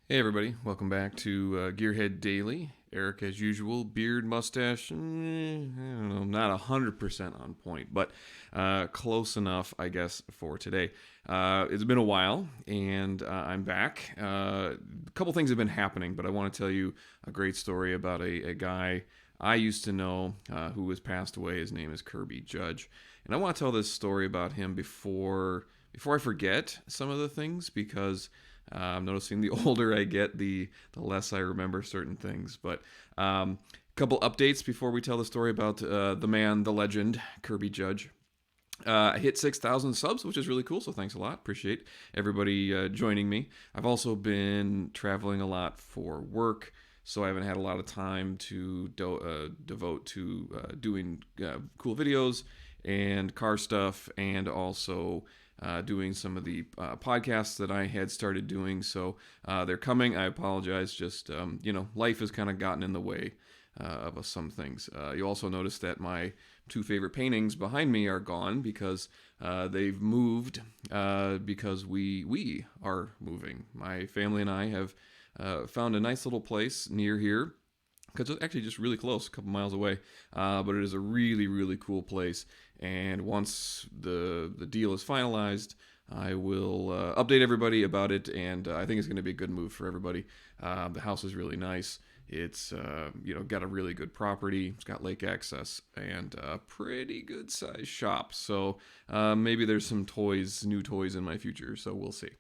Hey everybody, welcome back to Gearheaddaily. Eric, as usual, beard, mustache, I don't know, not 100% on point, but close enough, I guess, for today. It's been a while, and I'm back. A couple things have been happening, but I want to tell you a great story about a guy I used to know who has passed away. His name is Kirby Judge, and I want to tell this story about him before I forget some of the things because I'm noticing the older I get, the less I remember certain things. But couple updates before we tell the story about the man, the legend, Kirby Judge. I hit 6,000 subs, which is really cool. So thanks a lot. Appreciate everybody joining me. I've also been traveling a lot for work, so I haven't had a lot of time to devote to doing cool videos and car stuff, and also doing some of the podcasts that I had started doing. So they're coming. I apologize. Just life has kind of gotten in the way of some things. You also notice that my two favorite paintings behind me are gone because they've moved because we are moving. My family and I have found a nice little place near here because it's actually just really close, a couple miles away. But it is a really, really cool place. And once the deal is finalized, I will update everybody about it. And I think it's going to be a good move for everybody. The house is really nice. It's got a really good property. It's got lake access and a pretty good sized shop. So maybe there's some new toys in my future. So we'll see.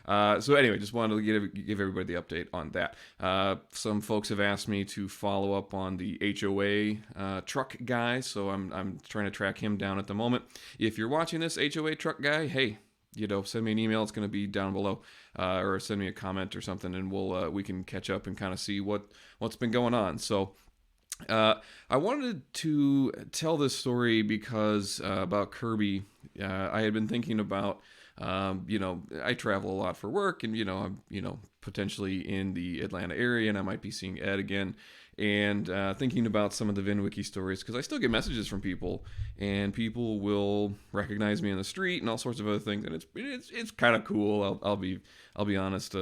So anyway, just wanted to give everybody the update on that. Some folks have asked me to follow up on the HOA truck guy, so I'm trying to track him down at the moment. If you're watching this, HOA truck guy, hey, send me an email. It's going to be down below, or send me a comment or something, and we can catch up and kind of see what's been going on. So. I wanted to tell this story because about Kirby. I had been thinking about I travel a lot for work, and I'm potentially in the Atlanta area, and I might be seeing Ed again, and thinking about some of the VinWiki stories because I still get messages from people, and people will recognize me on the street and all sorts of other things, and it's kind of cool. I'll be honest.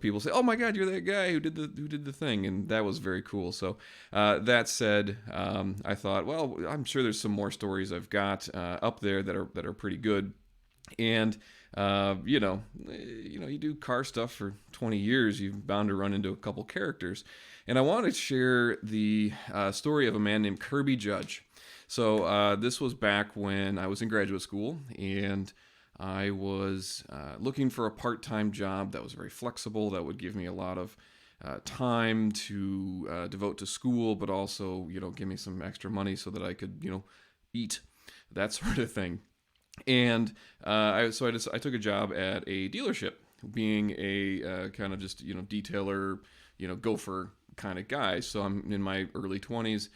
People say, "Oh my God, you're that guy who did the thing," and that was very cool. So that said, I thought, well, I'm sure there's some more stories I've got up there that are pretty good. And you do car stuff for 20 years, you're bound to run into a couple characters. And I want to share the story of a man named Kirby Judge. So this was back when I was in graduate school, and I was looking for a part-time job that was very flexible, that would give me a lot of time to devote to school, but also give me some extra money so that I could eat, that sort of thing. And I took a job at a dealership, being a kind of just detailer, gopher kind of guy. So I'm in my early 20s,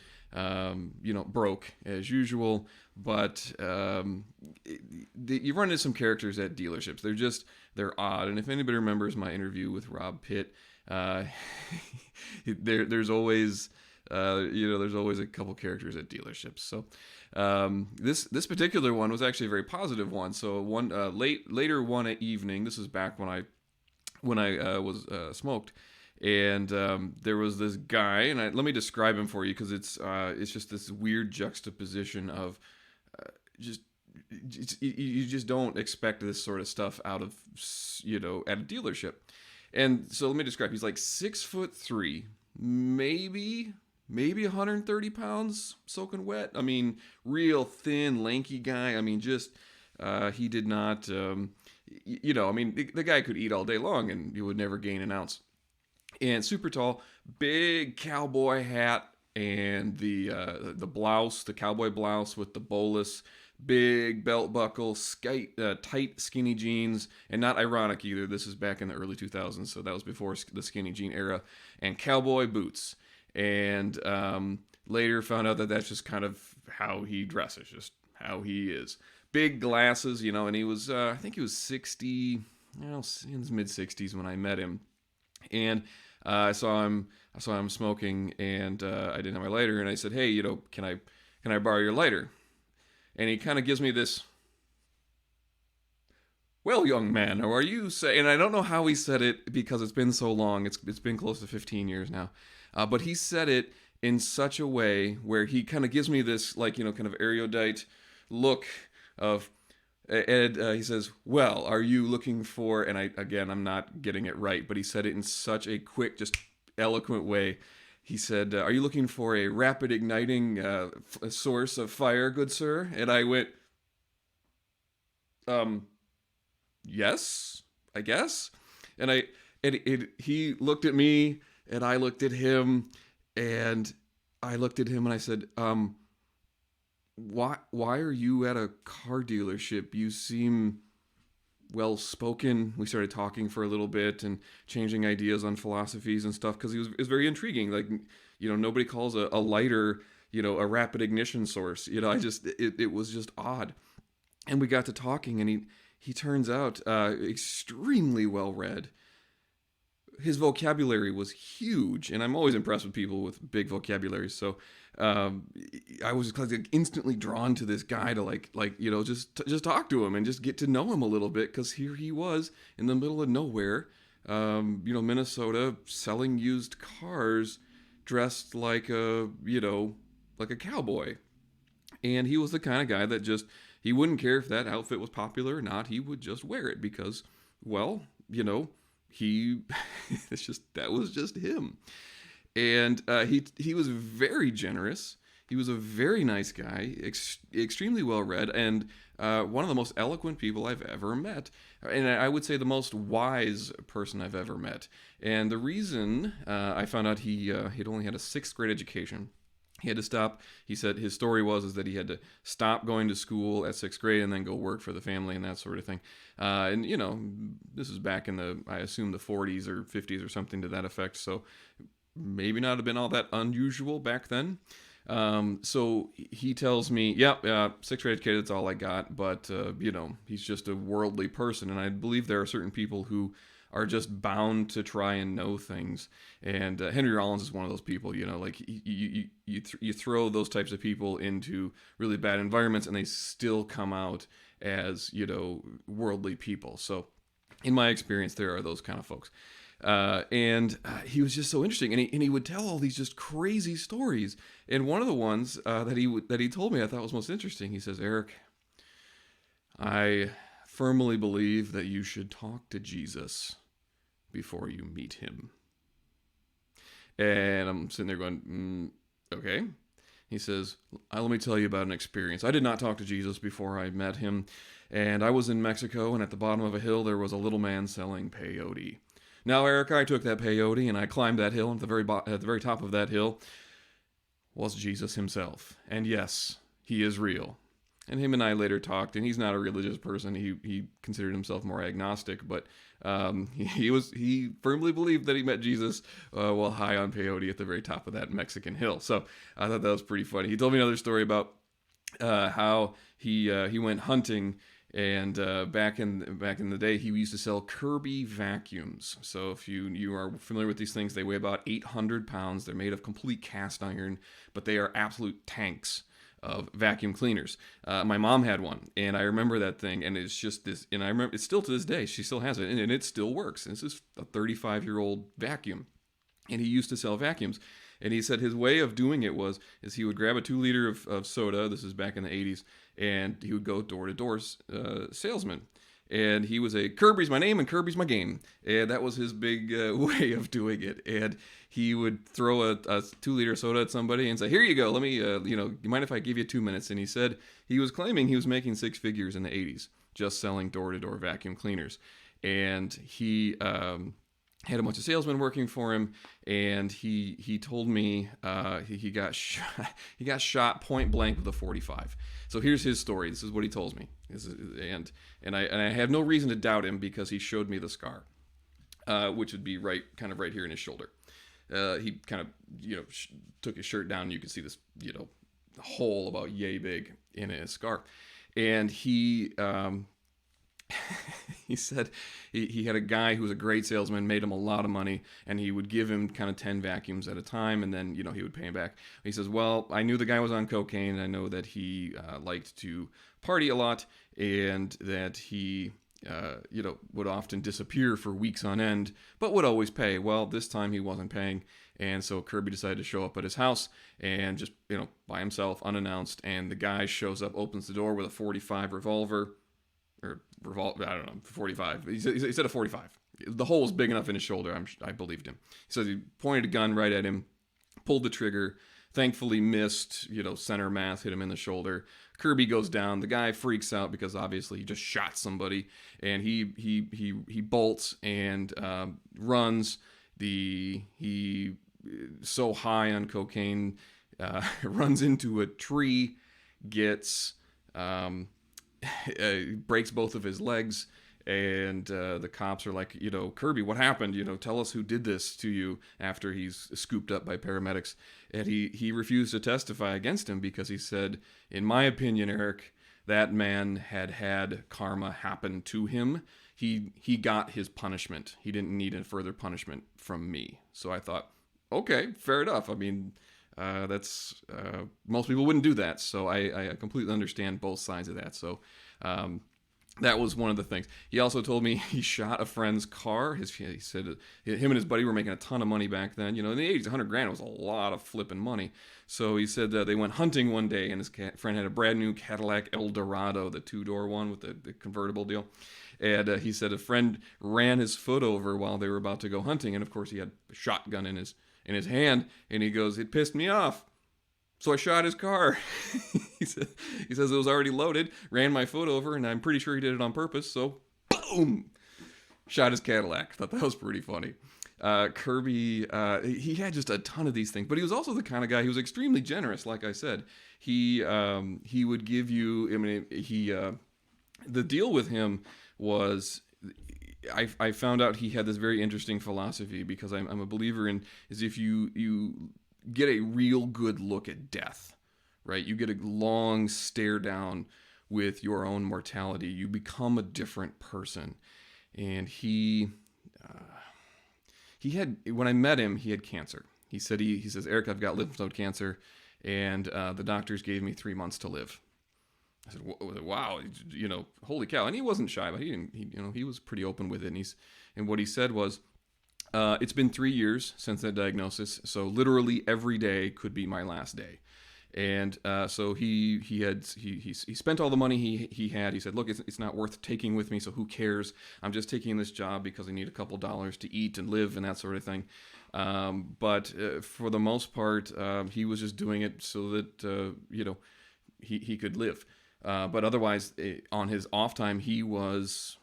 broke as usual. But you run into some characters at dealerships. They're odd. And if anybody remembers my interview with Rob Pitt, there's always there's always a couple characters at dealerships. So this particular one was actually a very positive one. So later one evening, this was back when I was smoked, and there was this guy, and let me describe him for you because it's just this weird juxtaposition of just. You just don't expect this sort of stuff out of at a dealership. And so let me describe. He's like 6'3", maybe 130 pounds soaking wet. I mean, real thin, lanky guy. I mean, just he did not. I mean, the guy could eat all day long and he would never gain an ounce. And super tall, big cowboy hat, and the blouse, the cowboy blouse with the bolus, big belt buckle, tight skinny jeans, and not ironic either. This is back in the early 2000s, so that was before the skinny jean era, and cowboy boots. And later found out that that's just kind of how he dresses, just how he is. Big glasses, and he was, I think he was 60, in his mid 60s when I met him. And I saw him smoking, and I didn't have my lighter, and I said, "Hey, can I borrow your lighter?" And he kind of gives me this "Well, young man, are you saying?" And I don't know how he said it because it's been so long. It's been close to 15 years now, but he said it in such a way where he kind of gives me this like kind of erudite look of. And he says, "Well, are you looking for?" And I'm not getting it right, but he said it in such a quick, just eloquent way. He said, "Are you looking for a rapid igniting source of fire, good sir?" And I went, um, "Yes, I guess." And he looked at me, and I looked at him, and I looked at him, and I said, why are you at a car dealership? You seem well spoken." We started talking for a little bit and changing ideas on philosophies and stuff because it was very intriguing. Like, nobody calls a lighter, a rapid ignition source. It was just odd. And we got to talking, and he turns out extremely well read. His vocabulary was huge, and I'm always impressed with people with big vocabularies. So I was like instantly drawn to this guy to just talk to him and just get to know him a little bit, because here he was in the middle of nowhere, Minnesota, selling used cars, dressed like a cowboy. And he was the kind of guy that he wouldn't care if that outfit was popular or not. He would just wear it because, well, he that was just him. And he was very generous. He was a very nice guy, extremely well read, and one of the most eloquent people I've ever met. And I would say the most wise person I've ever met. And the reason I found out he'd only had a 6th grade education. He had to stop. He said his story was that he had to stop going to school at 6th grade and then go work for the family and that sort of thing. And this is back in I assume the 40s or 50s or something to that effect. So maybe not have been all that unusual back then. So he tells me, yeah, 6th grade educated, that's all I got. But, he's just a worldly person. And I believe there are certain people who are just bound to try and know things. And Henry Rollins is one of those people, like you throw those types of people into really bad environments and they still come out as, worldly people. So in my experience, there are those kind of folks. And he was just so interesting, and he would tell all these just crazy stories. And one of the ones that he told me I thought was most interesting. He says, "Eric, I firmly believe that you should talk to Jesus before you meet him." And I'm sitting there going, okay. He says, "Let me tell you about an experience. I did not talk to Jesus before I met him, and I was in Mexico, and at the bottom of a hill there was a little man selling peyote. Now, Eric, I took that peyote and I climbed that hill, and at the very top of that hill was Jesus himself. And yes, he is real." And him and I later talked, and he's not a religious person. He considered himself more agnostic, but he firmly believed that he met Jesus while high on peyote at the very top of that Mexican hill. So I thought that was pretty funny. He told me another story about how he went hunting. And back in the day, he used to sell Kirby vacuums. So if you are familiar with these things, they weigh about 800 pounds. They're made of complete cast iron, but they are absolute tanks of vacuum cleaners. My mom had one, and I remember that thing, and it's just this, and I remember, it's still to this day, she still has it, and it still works. And this is a 35-year-old vacuum, and he used to sell vacuums. And he said his way of doing it is he would grab a 2-liter of soda. This is back in the 80s. And he would go door-to-door salesman. And he was Kirby's my name and Kirby's my game. And that was his big way of doing it. And he would throw a 2-liter soda at somebody and say, "Here you go. Let me, you mind if I give you 2 minutes?" And he said he was claiming he was making 6 figures in the 80s just selling door-to-door vacuum cleaners. And he had a bunch of salesmen working for him, and he told me he got shot point blank with a 45. So here's his story. This is what he tells me. And I have no reason to doubt him because he showed me the scar, which would be right here in his shoulder. He kind of took his shirt down, and you could see this hole about yay big in his scar, and he said he had a guy who was a great salesman, made him a lot of money, and he would give him kind of 10 vacuums at a time, and then, he would pay him back. He says, "Well, I knew the guy was on cocaine, and I know that he liked to party a lot, and that he would often disappear for weeks on end, but would always pay. Well, this time he wasn't paying, and so Kirby decided to show up at his house and just, by himself, unannounced. And the guy shows up, opens the door with a .45 revolver, I don't know, 45. He said a 45. The hole was big enough in his shoulder. I believed him. He says he pointed a gun right at him, pulled the trigger. Thankfully missed, center mass, hit him in the shoulder. Kirby goes down. The guy freaks out because obviously he just shot somebody, and he bolts and runs. He so high on cocaine, runs into a tree, gets breaks both of his legs. And the cops are like, Kirby, what happened? Tell us who did this to you, after he's scooped up by paramedics. And he refused to testify against him because he said, in my opinion, Eric, that man had karma happen to him. He got his punishment. He didn't need a further punishment from me. So I thought, okay, fair enough. I mean, that's most people wouldn't do that. So I completely understand both sides of that. So that was one of the things. He also told me he shot a friend's car. He said him and his buddy were making a ton of money back then. In the 80s, $100,000 was a lot of flipping money. So he said they went hunting one day, and his friend had a brand new Cadillac Eldorado, the two-door one with the convertible deal. And he said a friend ran his foot over while they were about to go hunting, and of course he had a shotgun in his hand. And he goes, "It pissed me off, so I shot his car." he says it was already loaded, ran my foot over, and I'm pretty sure he did it on purpose. So, boom, shot his Cadillac. Thought that was pretty funny. Kirby, he had just a ton of these things, but he was also the kind of guy who was extremely generous. Like I said, he would give you. I mean, the deal with him was, I found out he had this very interesting philosophy, because I'm a believer in, is if you get a real good look at death, right? You get a long stare down with your own mortality. You become a different person. And he had, when I met him, he had cancer. He says, "Eric, I've got lymph node cancer, and the doctors gave me 3 months to live." I said, "Wow, holy cow!" And he wasn't shy, but he was pretty open with it. And what he said was, "It's been 3 years since that diagnosis, so literally every day could be my last day." And so he spent all the money he had. He said, "Look, it's not worth taking with me, so who cares? I'm just taking this job because I need a couple dollars to eat and live and that sort of thing." But for the most part, he was just doing it so that he could live. But otherwise, on his off time, he was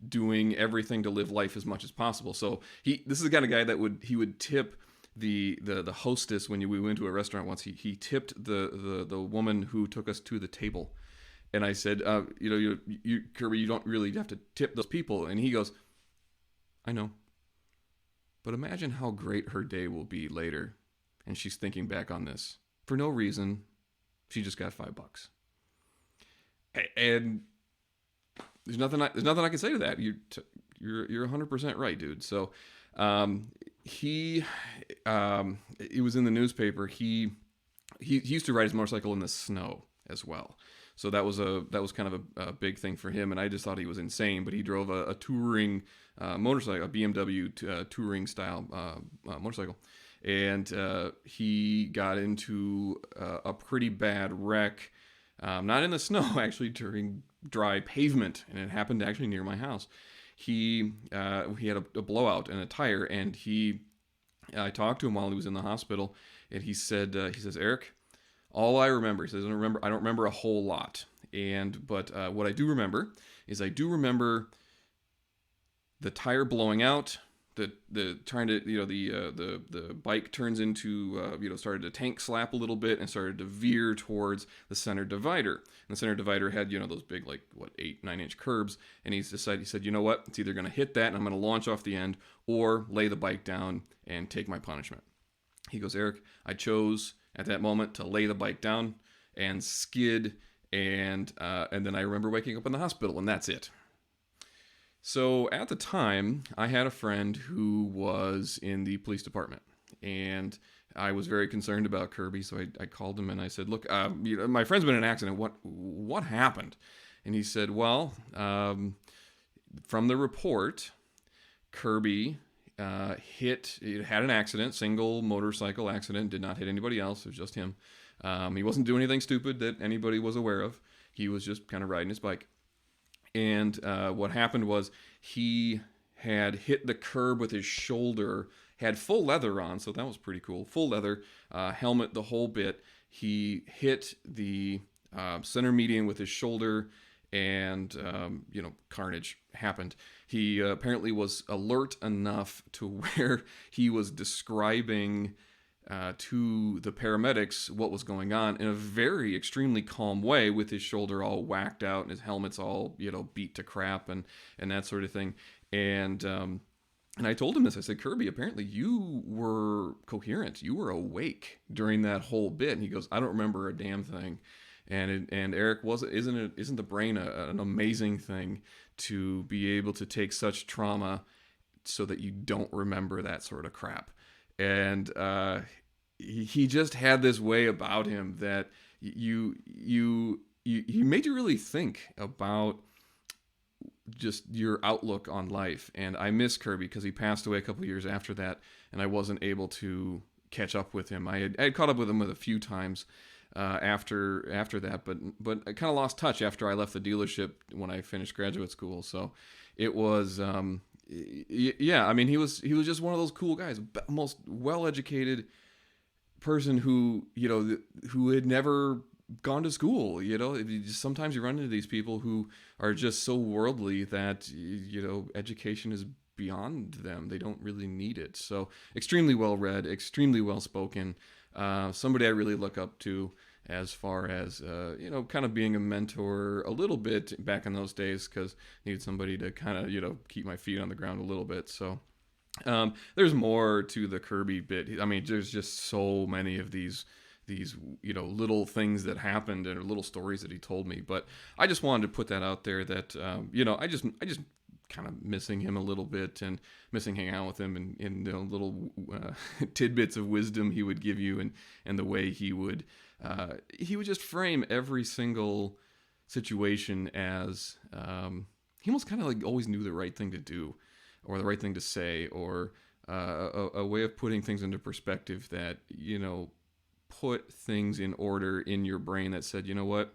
doing everything to live life as much as possible. So this is the kind of guy that would tip the hostess when we went to a restaurant once. He tipped the woman who took us to the table, and I said, Kirby, you don't really have to tip those people. And he goes, "I know, but imagine how great her day will be later." And she's thinking back on this for no reason. She just got $5. And there's nothing I can say to that. You're 100% right, dude. So it was in the newspaper. He used to ride his motorcycle in the snow as well. So that was kind of a big thing for him. And I just thought he was insane. But he drove a touring motorcycle, a BMW touring style motorcycle, and he got into a pretty bad wreck. Not in the snow, actually, during dry pavement, and it happened actually near my house. He had a blowout in a tire, and I talked to him while he was in the hospital, and he says, "Eric, all I remember," he says, I don't remember a whole lot, but what I do remember is I do remember the tire blowing out, the trying to, the bike turns into, started to tank slap a little bit and started to veer towards the center divider. And the center divider had, those big, 8-9 inch curbs. And he said, "You know what? It's either going to hit that and I'm going to launch off the end, or lay the bike down and take my punishment." He goes, "Eric, I chose at that moment to lay the bike down and skid. And then I remember waking up in the hospital, and that's it." So at the time, I had a friend who was in the police department, and I was very concerned about Kirby. So I called him and I said, "Look, my friend's been in an accident. What happened?" And he said, "Well, from the report, Kirby had an accident, single motorcycle accident, did not hit anybody else. It was just him. He wasn't doing anything stupid that anybody was aware of. He was just kind of riding his bike. And what happened was he had hit the curb with his shoulder, had full leather on, so that was pretty cool. Full leather, helmet, the whole bit. He hit the center median with his shoulder, and carnage happened. He apparently was alert enough to where he was describing to the paramedics what was going on in a very extremely calm way, with his shoulder all whacked out and his helmet's all beat to crap and that sort of thing. And I told him this. I said, Kirby, apparently you were coherent. You were awake during that whole bit. And he goes, I don't remember a damn thing. And Eric, isn't the brain an amazing thing to be able to take such trauma so that you don't remember that sort of crap? And he just had this way about him that he made you really think about just your outlook on life. And I miss Kirby because he passed away a couple of years after that, and I wasn't able to catch up with him. I had caught up with him a few times after that, but I kind of lost touch after I left the dealership when I finished graduate school. So it was yeah, I mean, he was just one of those cool guys, most well-educated person who had never gone to school. Sometimes you run into these people who are just so worldly that education is beyond them. They don't really need it. So extremely well read, extremely well spoken. Somebody I really look up to as far as kind of being a mentor a little bit back in those days, because I needed somebody to kind of keep my feet on the ground a little bit. So there's more to the Kirby bit. I mean, there's just so many of these little things that happened and little stories that he told me. But I just wanted to put that out there that I just kind of missing him a little bit and missing hanging out with him and little tidbits of wisdom he would give you, and the way he would just frame every single situation as he almost kind of like always knew the right thing to do, or the right thing to say, or a way of putting things into perspective that put things in order in your brain that said, you know what,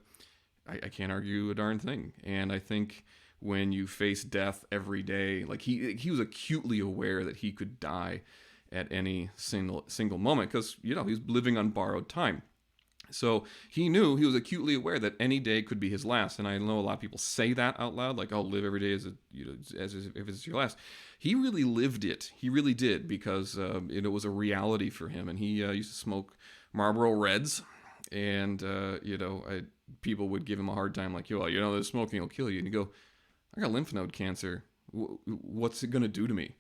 I can't argue a darn thing. And I think when you face death every day, like he was acutely aware that he could die at any single moment, because he's living on borrowed time. So he was acutely aware that any day could be his last. And I know a lot of people say that out loud, like, "Oh, live every day as if it's your last." He really lived it. He really did, because it was a reality for him. And he used to smoke Marlboro Reds, and people would give him a hard time, like, "This smoking will kill you." And you go, "I got lymph node cancer. What's it gonna do to me?"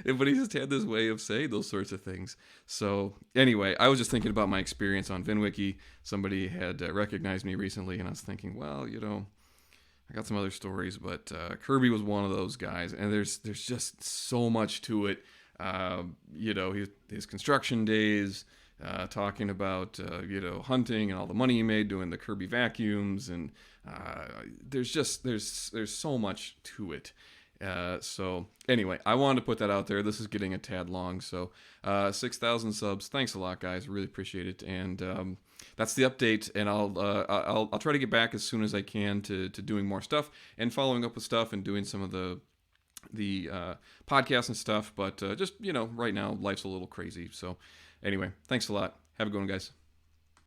But he just had this way of saying those sorts of things. So anyway, I was just thinking about my experience on VinWiki. Somebody had recognized me recently, and I was thinking, well, I got some other stories, but Kirby was one of those guys, and there's just so much to it. His construction days, talking about hunting and all the money he made doing the Kirby vacuums, and there's so much to it. So anyway, I wanted to put that out there. This is getting a tad long, so 6,000 subs. Thanks a lot, guys. Really appreciate it. And that's the update. And I'll try to get back as soon as I can to doing more stuff and following up with stuff and doing some of the podcasts and stuff. But just right now, life's a little crazy. So anyway, thanks a lot. Have a good one, guys.